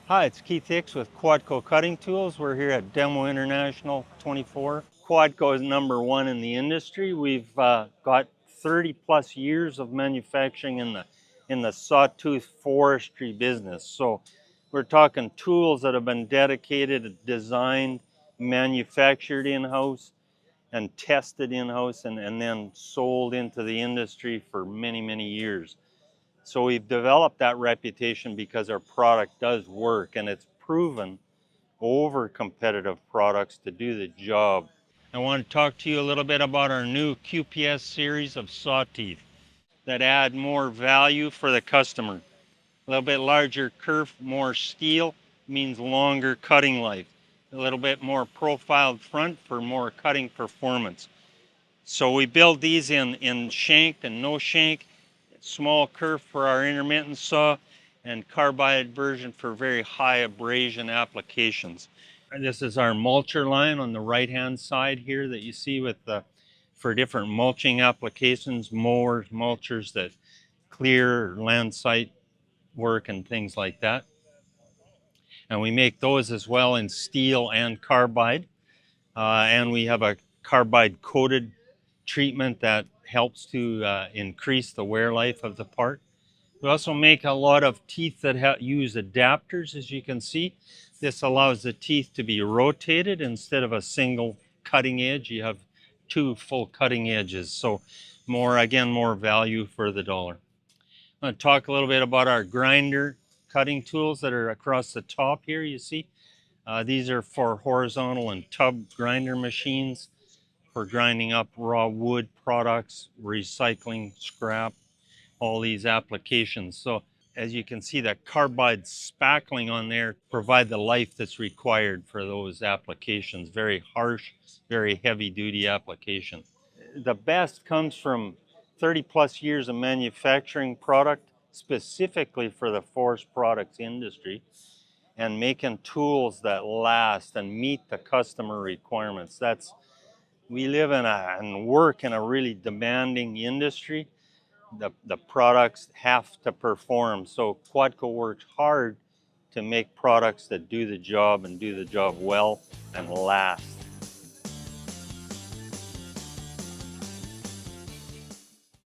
Hi, it's Keith Hicks with Quadco Cutting Tools. We're here at Demo International 24. Quadco is #1 in the industry. We've got 30 plus years of manufacturing in the sawtooth forestry business. So we're talking tools that have been dedicated, designed, manufactured in-house, and tested in-house, and then sold into the industry for many, many years. So we've developed that reputation because our product does work, and it's proven over competitive products to do the job. I want to talk to you a little bit about our new QPS series of saw teeth that add more value for the customer. A little bit larger kerf, more steel means longer cutting life. A little bit more profiled front for more cutting performance. So we build these in shanked and no shank, small kerf for our intermittent saw, and carbide version for very high abrasion applications. And this is our mulcher line on the right hand side here that you see with for different mulching applications, mowers, mulchers that clear land site work and things like that. And we make those as well in steel and carbide. And we have a carbide-coated treatment that helps to increase the wear life of the part. We also make a lot of teeth that use adapters, as you can see. This allows the teeth to be rotated instead of a single cutting edge. You have two full cutting edges, so more value for the dollar. I'm going to talk a little bit about our grinder cutting tools that are across the top here, you see. These are for horizontal and tub grinder machines for grinding up raw wood products, recycling scrap, all these applications. So as you can see, that carbide spackling on there provide the life that's required for those applications. Very harsh, very heavy duty application. The best comes from 30 plus years of manufacturing product specifically for the forest products industry, and making tools that last and meet the customer requirements. We live and work in a really demanding industry. The products have to perform. So Quadco works hard to make products that do the job and do the job well and last.